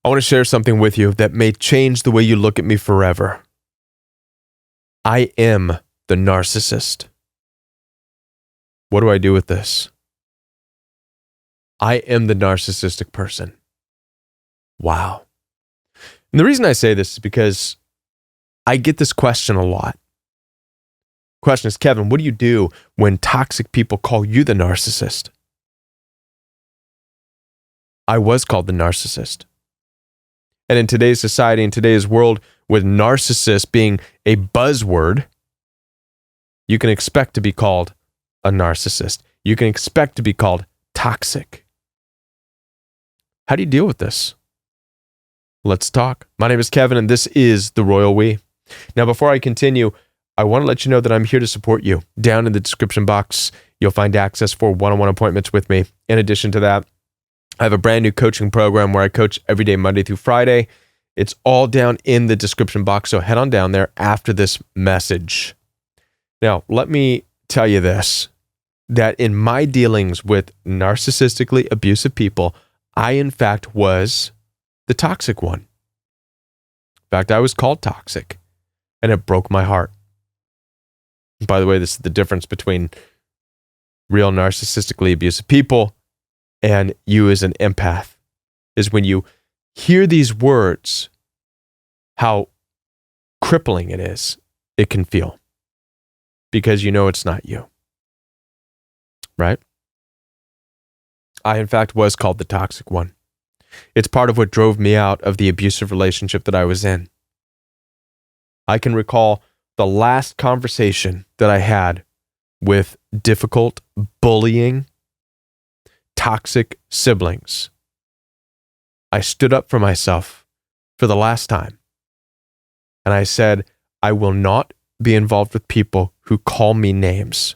I want to share something with you that may change the way you look at me forever. I am the narcissist. What do I do with this? I am the narcissistic person. Wow. And the reason I say this is because I get this question a lot. Question is, Kevin, what do you do when toxic people call you the narcissist? I was called the narcissist. And in today's society, in today's world, with narcissist being a buzzword, you can expect to be called a narcissist. You can expect to be called toxic. How do you deal with this? Let's talk. My name is Kevin, and this is The Royal We. Now, before I continue, I want to let you know that I'm here to support you. Down in the description box, you'll find access for one-on-one appointments with me. In addition to that, I have a brand new coaching program where I coach every day, Monday through Friday. It's all down in the description box, so head on down there after this message. Now, let me tell you this, that in my dealings with narcissistically abusive people, I, in fact, was the toxic one. In fact, I was called toxic, and it broke my heart. By the way, this is the difference between real narcissistically abusive people and you as an empath, is when you hear these words, how crippling it can feel, because you know it's not you, right? I, in fact, was called the toxic one. It's part of what drove me out of the abusive relationship that I was in. I can recall the last conversation that I had with difficult, bullying, toxic siblings. I stood up for myself for the last time. And I said, I will not be involved with people who call me names.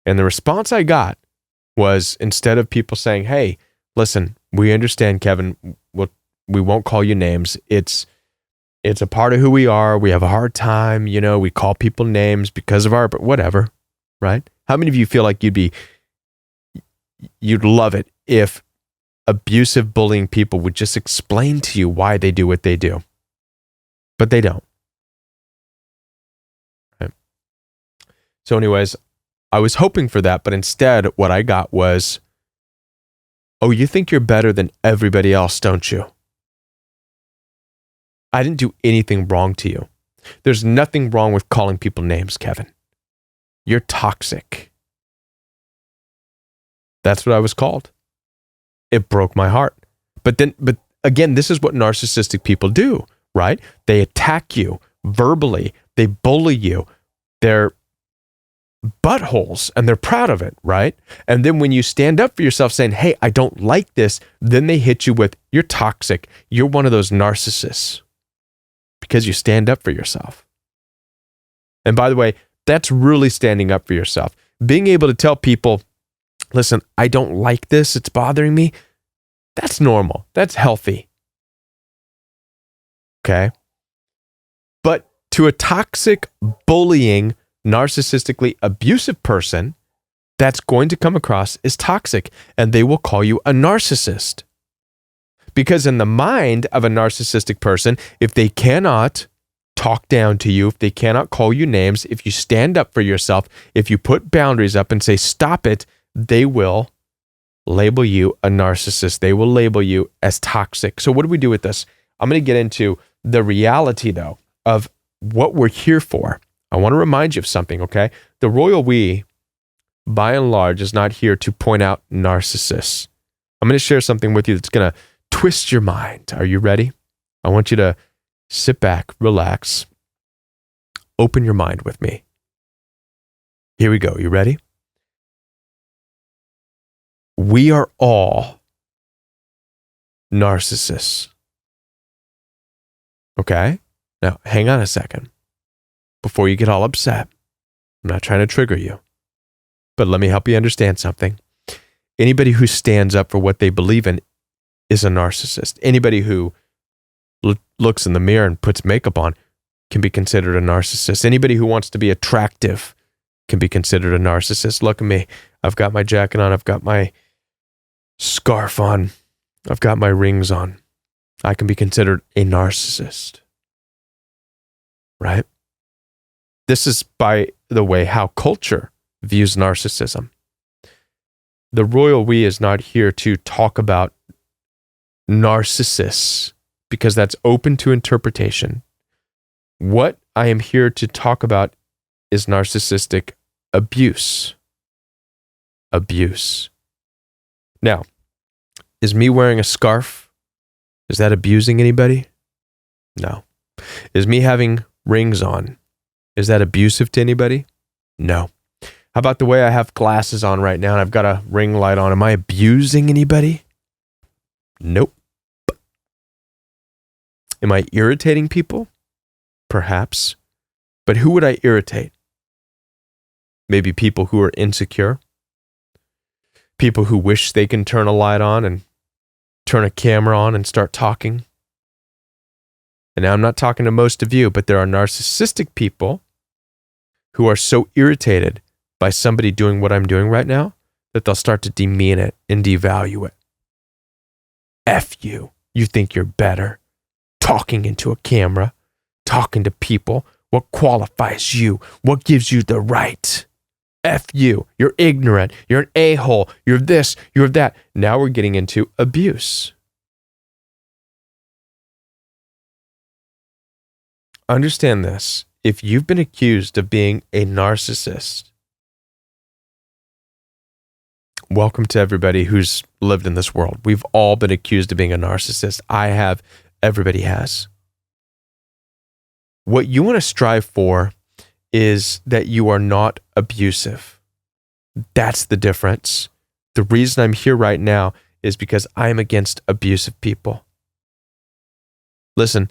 And the response I got was, instead of people saying, hey, listen, we understand, Kevin, we won't call you names. It's a part of who we are. We have a hard time, we call people names because of but whatever, right? How many of you feel like you'd love it if abusive, bullying people would just explain to you why they do what they do? But they don't. Right? So anyways, I was hoping for that, but instead what I got was, oh, you think you're better than everybody else, don't you? I didn't do anything wrong to you. There's nothing wrong with calling people names, Kevin. You're toxic. That's what I was called. It broke my heart. But again, this is what narcissistic people do, right? They attack you verbally. They bully you. They're buttholes, and they're proud of it, right? And then when you stand up for yourself saying, hey, I don't like this, then they hit you with, you're toxic. You're one of those narcissists, because you stand up for yourself. And by the way, that's really standing up for yourself. Being able to tell people, listen, I don't like this, it's bothering me, that's normal. That's healthy. Okay? But to a toxic, bullying, narcissistically abusive person, that's going to come across as toxic, and they will call you a narcissist. Because in the mind of a narcissistic person, if they cannot talk down to you, if they cannot call you names, if you stand up for yourself, if you put boundaries up and say, stop it, they will label you a narcissist. They will label you as toxic. So what do we do with this? I'm going to get into the reality, though, of what we're here for. I want to remind you of something, okay? The Royal We, by and large, is not here to point out narcissists. I'm going to share something with you that's going to twist your mind. Are you ready? I want you to sit back, relax, open your mind with me. Here we go. You ready? We are all narcissists. Okay? Now, hang on a second. Before you get all upset, I'm not trying to trigger you, but let me help you understand something. Anybody who stands up for what they believe in is a narcissist. Anybody who looks in the mirror and puts makeup on can be considered a narcissist. Anybody who wants to be attractive can be considered a narcissist. Look at me. I've got my jacket on. I've got my scarf on. I've got my rings on. I can be considered a narcissist. Right? This is, by the way, how culture views narcissism. The royal we is not here to talk about narcissists because that's open to interpretation. What I am here to talk about is narcissistic abuse. Abuse. Now, is me wearing a scarf, is that abusing anybody? No. Is me having rings on, is that abusive to anybody? No. How about the way I have glasses on right now and I've got a ring light on? Am I abusing anybody? Nope. Am I irritating people? Perhaps. But who would I irritate? Maybe people who are insecure. People who wish they can turn a light on and turn a camera on and start talking. And now I'm not talking to most of you, but there are narcissistic people who are so irritated by somebody doing what I'm doing right now that they'll start to demean it and devalue it. F you. You think you're better. Talking into a camera, talking to people. What qualifies you? What gives you the right? F you. You're ignorant. You're an a-hole. You're this. You're that. Now we're getting into abuse. Understand this. If you've been accused of being a narcissist, welcome to everybody who's lived in this world. We've all been accused of being a narcissist. I have. Everybody has. What you want to strive for is that you are not abusive. That's the difference. The reason I'm here right now is because I'm against abusive people. Listen,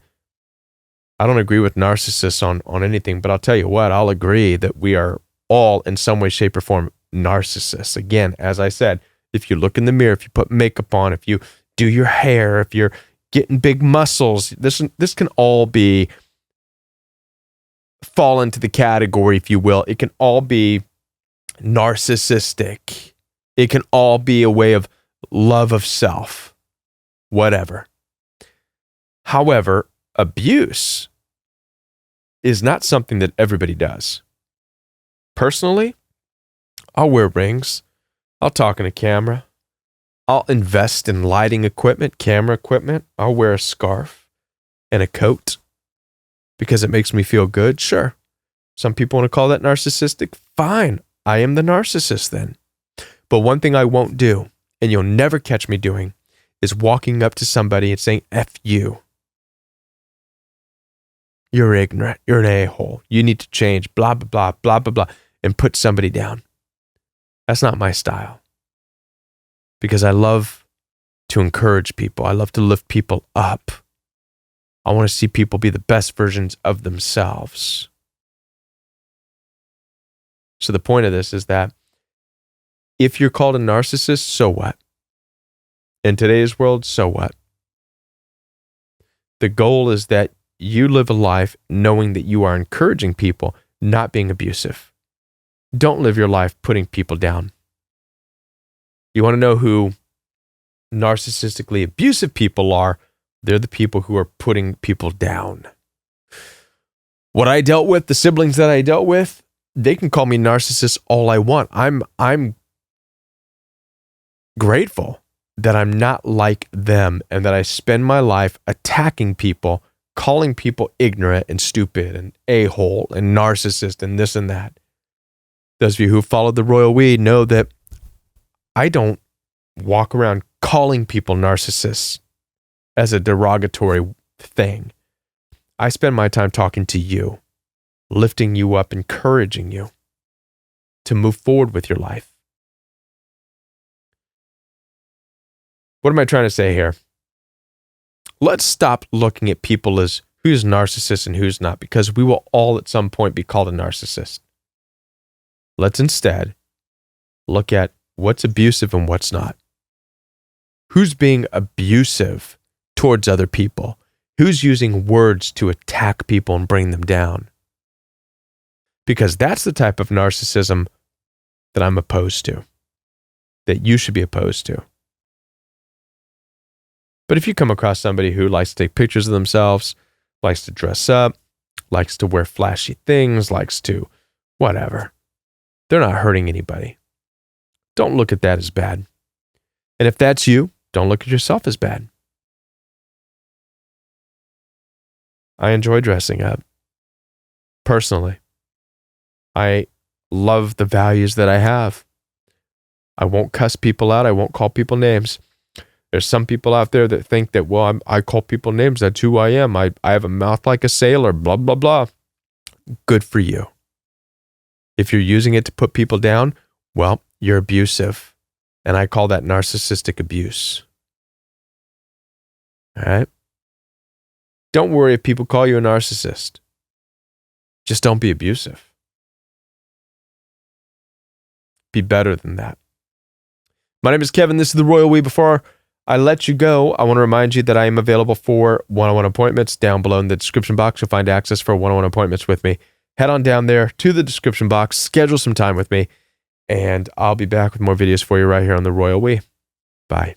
I don't agree with narcissists on anything, but I'll tell you what, I'll agree that we are all in some way, shape, or form narcissists. Again, as I said, if you look in the mirror, if you put makeup on, if you do your hair, if you're getting big muscles, this can all fall into the category, if you will. It can all be narcissistic. It can all be a way of love of self, whatever. However, abuse is not something that everybody does. Personally, I'll wear rings. I'll talk in a camera. I'll invest in lighting equipment, camera equipment. I'll wear a scarf and a coat because it makes me feel good. Sure. Some people want to call that narcissistic. Fine. I am the narcissist then. But one thing I won't do, and you'll never catch me doing, is walking up to somebody and saying, F you. You're ignorant. You're an a-hole. You need to change, blah, blah, blah, blah, blah, blah, and put somebody down. That's not my style. Because I love to encourage people. I love to lift people up. I want to see people be the best versions of themselves. So the point of this is that if you're called a narcissist, so what? In today's world, so what? The goal is that you live a life knowing that you are encouraging people, not being abusive. Don't live your life putting people down. You want to know who narcissistically abusive people are? They're the people who are putting people down. What I dealt with, the siblings that I dealt with, they can call me narcissist all I want. I'm grateful that I'm not like them and that I spend my life attacking people, calling people ignorant and stupid and a-hole and narcissist and this and that. Those of you who followed the royal we know that I don't walk around calling people narcissists as a derogatory thing. I spend my time talking to you, lifting you up, encouraging you to move forward with your life. What am I trying to say here? Let's stop looking at people as who's narcissist and who's not, because we will all at some point be called a narcissist. Let's instead look at what's abusive and what's not. Who's being abusive towards other people? Who's using words to attack people and bring them down? Because that's the type of narcissism that I'm opposed to, that you should be opposed to. But if you come across somebody who likes to take pictures of themselves, likes to dress up, likes to wear flashy things, likes to whatever, they're not hurting anybody. Don't look at that as bad. And if that's you, don't look at yourself as bad. I enjoy dressing up. Personally, I love the values that I have. I won't cuss people out. I won't call people names. There's some people out there that think that, well, I call people names. That's who I am. I have a mouth like a sailor, blah, blah, blah. Good for you. If you're using it to put people down, well, you're abusive. And I call that narcissistic abuse. All right? Don't worry if people call you a narcissist. Just don't be abusive. Be better than that. My name is Kevin. This is The Royal We. Before I let you go, I want to remind you that I am available for one-on-one appointments. Down below in the description box, you'll find access for one-on-one appointments with me. Head on down there to the description box, schedule some time with me, and I'll be back with more videos for you right here on The Royal We. Bye.